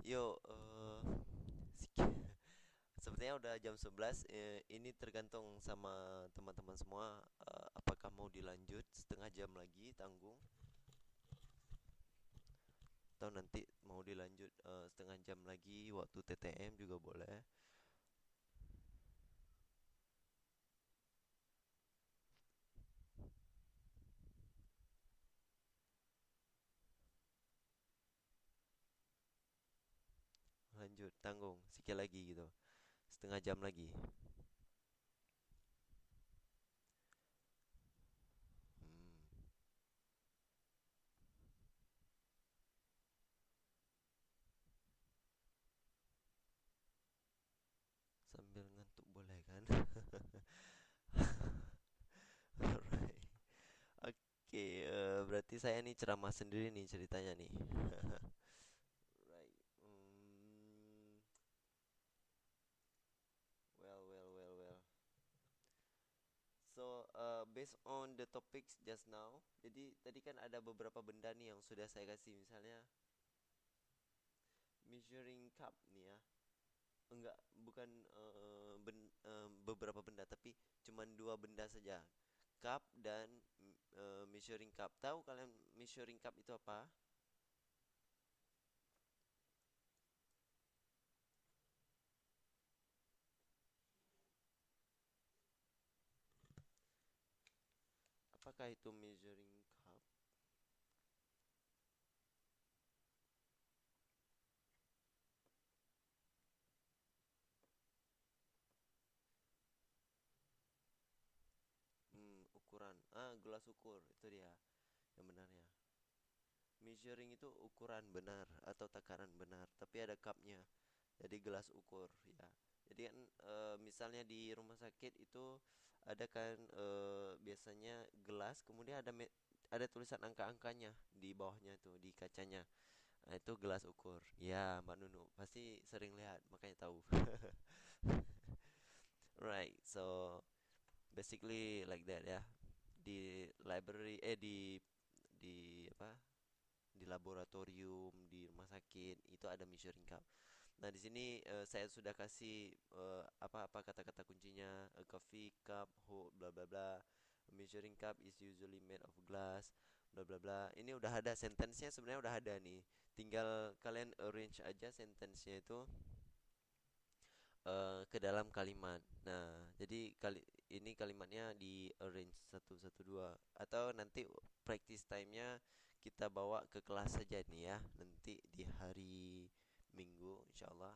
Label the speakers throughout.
Speaker 1: Yo, sepertinya udah jam 11. Ini tergantung sama teman-teman semua. Apakah mau dilanjut setengah jam lagi tanggung, atau nanti mau dilanjut setengah jam lagi waktu TTM juga boleh. Lanjut tanggung sikit lagi gitu, setengah jam lagi. Hmm, sambil ngantuk boleh kan? Alright. Oke, berarti saya nih ceramah sendiri nih ceritanya nih. Right. Well. So, based on the topics just now, jadi tadi kan ada beberapa benda nih yang sudah saya kasih, misalnya measuring cup nih ya. Enggak, bukan beberapa benda, tapi cuman dua benda saja. Cup dan measuring cup. Tahu kalian measuring cup itu apa? Apakah itu measuring cup? Ukuran. Gelas ukur itu dia yang benarnya. Measuring itu ukuran benar atau takaran benar, tapi ada cupnya. Jadi gelas ukur ya. Jadi kan misalnya di rumah sakit itu ada kan biasanya gelas, kemudian ada tulisan angka-angkanya di bawahnya tuh di kacanya. Nah, itu gelas ukur. Ya, Mbak Nunu pasti sering lihat, makanya tahu. Right, so basically like that ya. Di library di apa? Di laboratorium, di rumah sakit itu ada measuring cup. Nah, di sini saya sudah kasih apa-apa kata-kata kuncinya: a coffee cup, hold, bla bla bla. A measuring cup is usually made of glass, bla bla bla. Ini udah ada sentence-nya, sebenarnya udah ada nih. Tinggal kalian arrange aja sentence-nya itu ke dalam kalimat. Nah, jadi ini kalimatnya di arrange satu satu dua, atau nanti practice time-nya kita bawa ke kelas saja nih ya. Nanti di hari Minggu insyaallah.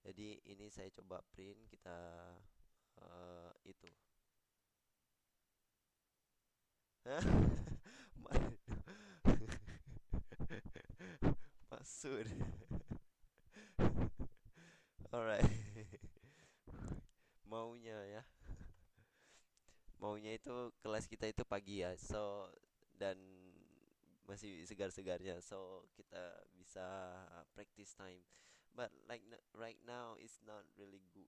Speaker 1: Jadi ini saya coba print kita itu. Hah? Ma- Maksud. Alright. Maunya ya. Maunya itu kelas kita itu pagi ya. So, dan masih segar-segarnya. So, kita bisa practice time. But like right now it's not really good.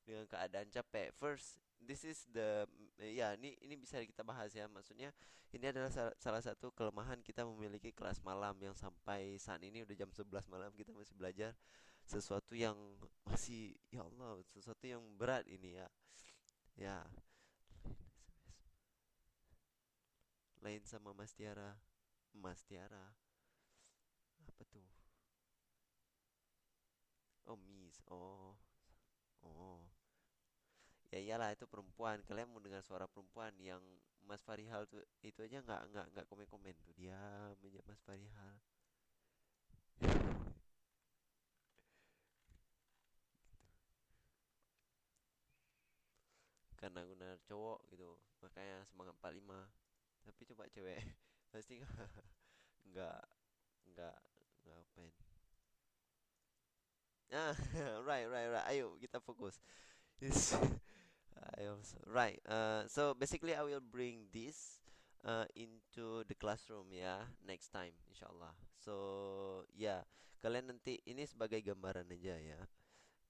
Speaker 1: Dengan keadaan capek. First, this is the ya ini bisa kita bahas ya. Maksudnya ini adalah salah satu kelemahan kita memiliki kelas malam yang sampai saat ini udah jam 11 malam kita masih belajar sesuatu yang masih, ya Allah, sesuatu yang berat ini ya. Ya, lain sama Mas Tiara. Mas Tiara, apa tuh? Oh, Miss. Oh. Ya iyalah, itu perempuan. Kalian mau dengar suara perempuan yang Mas Farihal tuh, itu aja nggak komen-komen tuh. Dia aja Mas Farihal. Karena aku benar cowok gitu, makanya semangat 45. Tapi coba cewek pasti nggak nggak nggak apain. Ah, right. Ayo kita fokus. Yes. I also, right. So basically, I will bring this into the classroom ya next time, insyaallah. So ya, kalian nanti ini sebagai gambaran aja ya.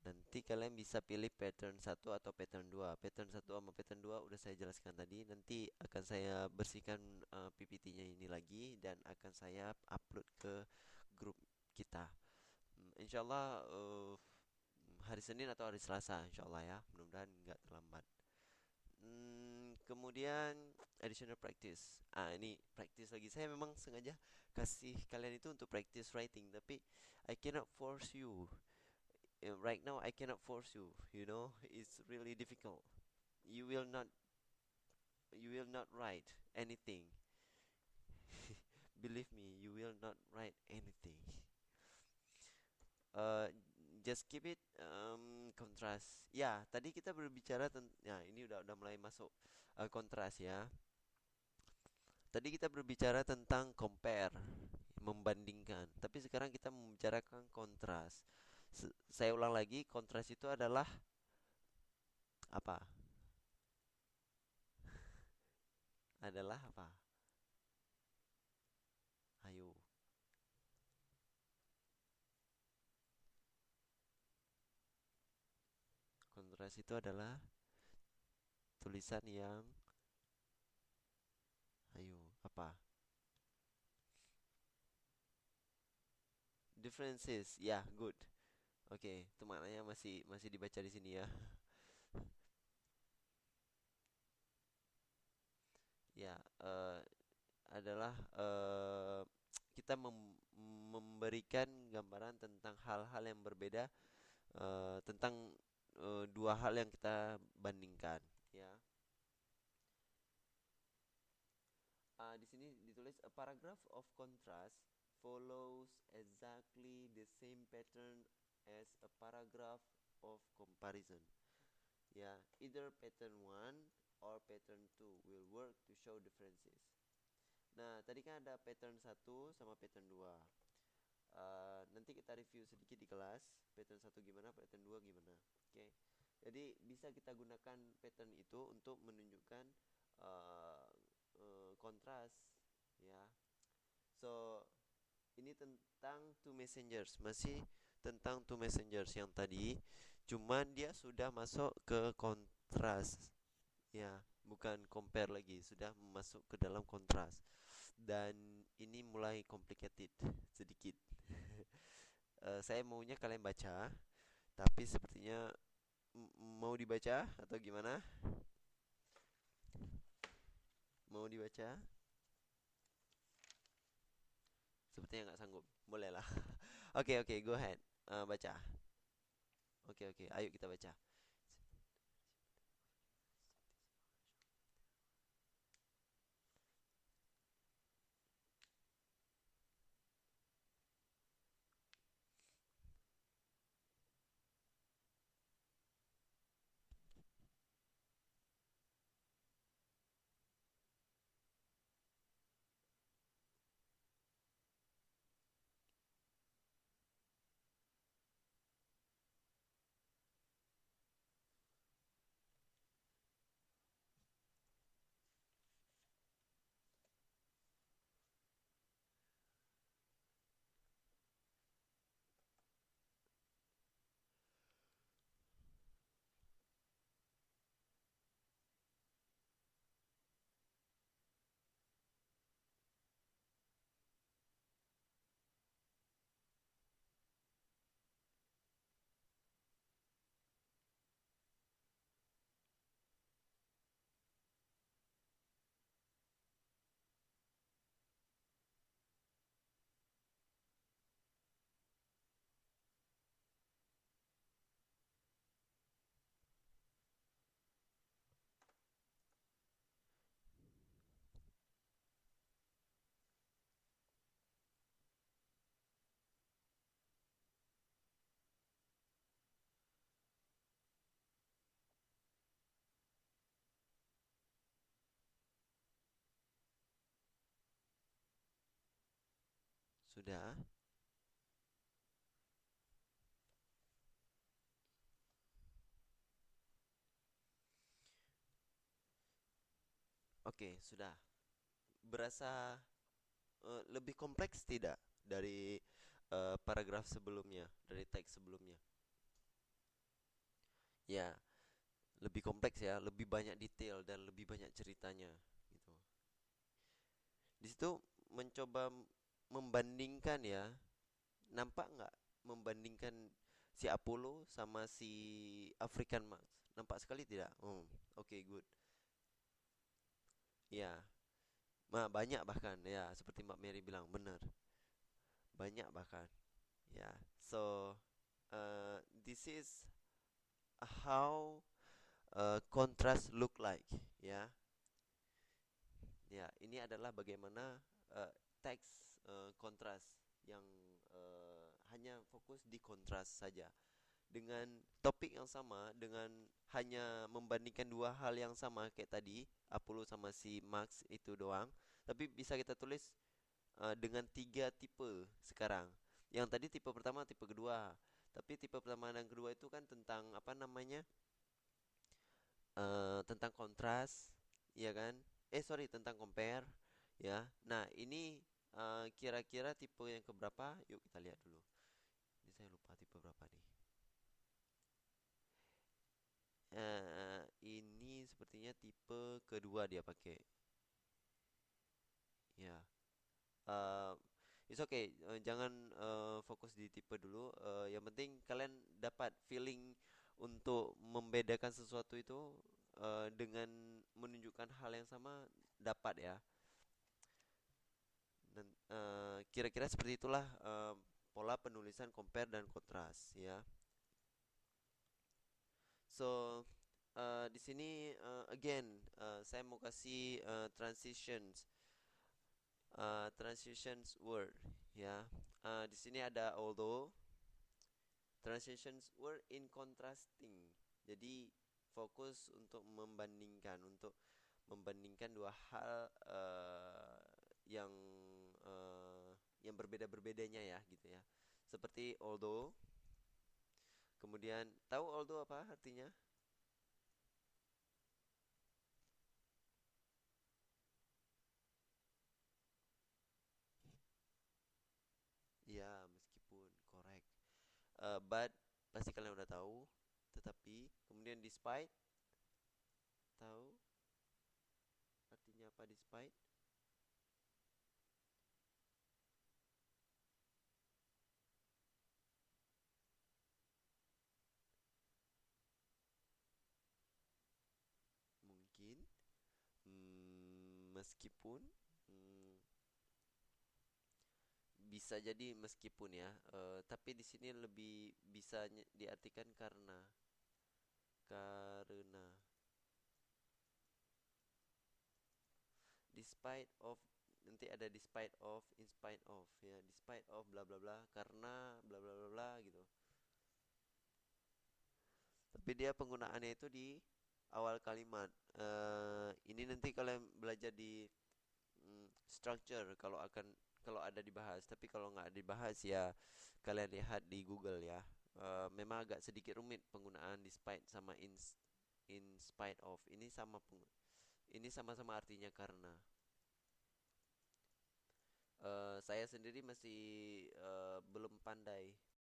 Speaker 1: Nanti kalian bisa pilih pattern satu atau pattern 2. Pattern satu sama pattern 2 udah saya jelaskan tadi. Nanti akan saya bersihkan PPT-nya ini lagi dan akan saya upload ke grup kita. Insyaallah hari Senin atau hari Selasa, insyaallah ya. Mudah-mudahan nggak terlambat. Kemudian additional practice. Ini practice lagi. Saya memang sengaja kasih kalian itu untuk practice writing, tapi I cannot force you. Right now I cannot force you. You know, it's really difficult. You will not you will not write anything. Believe me, you will not write anything. Uh, just keep it contrast. Ya, tadi kita berbicara tentang ya, ini udah mulai masuk kontras ya. Tadi kita berbicara tentang compare, membandingkan. Tapi sekarang kita membicarakan kontras. Saya ulang lagi, kontras itu adalah apa? Adalah apa? Ayo. Kontras itu adalah tulisan yang ayo, apa? Differences. Ya, good. Oke, itu maknanya masih masih dibaca di sini ya. Ya, adalah kita memberikan gambaran tentang hal-hal yang berbeda, tentang dua hal yang kita bandingkan ya. Di sini ditulis a paragraph of contrast follows exactly the same pattern as a paragraph of comparison. Ya, either pattern one or pattern two will work to show differences. Nah, tadi kan ada pattern satu sama pattern 2. Nanti kita review sedikit di kelas. Pattern satu gimana, pattern 2 gimana. Oke. Jadi bisa kita gunakan pattern itu untuk menunjukkan uh, kontras ya. So, ini tentang two messengers, masih tentang two messengers yang tadi, cuman dia sudah masuk ke kontras ya, bukan compare lagi, sudah masuk ke dalam kontras. Dan ini mulai complicated sedikit. Saya maunya kalian baca, tapi sepertinya mau dibaca atau gimana? Mau dibaca? Sepertinya nggak sanggup. Boleh lah. Oke, oke, go ahead. Baca. Oke, oke, ayo kita baca. Sudah? Oke, sudah. Berasa lebih kompleks tidak dari paragraf sebelumnya, dari teks sebelumnya? Ya, lebih kompleks ya, lebih banyak detail dan lebih banyak ceritanya gitu. Di situ mencoba membandingkan ya, nampak nggak membandingkan si Apollo sama si African Mars? Nampak sekali tidak? Oke, good. Ya, banyak bahkan ya, seperti Mbak Mary bilang benar, banyak bahkan. Ya, so this is how contrast look like. Ya, ya, ini adalah bagaimana teks kontras yang hanya fokus di kontras saja dengan topik yang sama, dengan hanya membandingkan dua hal yang sama kayak tadi Apollo sama si Max itu doang, tapi bisa kita tulis dengan tiga tipe sekarang. Yang tadi tipe pertama, tipe kedua. Tapi tipe pertama dan kedua itu kan tentang apa namanya? Tentang kontras, ya kan? Sorry, tentang compare, ya. Nah, ini kira-kira tipe yang keberapa? Yuk kita lihat dulu. Ini saya lupa tipe berapa nih. Ini sepertinya tipe kedua dia pakai. Ya. Uh, it's okay. Jangan fokus di tipe dulu. Yang penting kalian dapat feeling untuk membedakan sesuatu itu dengan menunjukkan hal yang sama dapat ya. Dan kira-kira seperti itulah pola penulisan compare dan kontras ya. So di sini again saya mau kasih transitions word ya. Di sini ada although transitions word in contrasting. Jadi fokus untuk membandingkan dua hal yang yang berbeda-berbedanya ya gitu ya. Seperti although, kemudian tahu although apa artinya? Ya, meskipun correct. But pasti kalian udah tahu. Tetapi kemudian despite, tahu artinya apa despite? Mungkin meskipun, hmm, bisa jadi meskipun ya. Tapi di sini lebih bisa diartikan karena despite of, nanti ada despite of, in spite of ya, despite of bla bla bla, karena bla bla bla bla gitu. Tapi dia penggunaannya itu di awal kalimat. Ini nanti kalian belajar di structure kalau ada dibahas. Tapi kalau nggak dibahas ya kalian lihat di Google ya. Memang agak sedikit rumit penggunaan despite sama in spite of. Ini sama-sama artinya karena. Saya sendiri masih belum pandai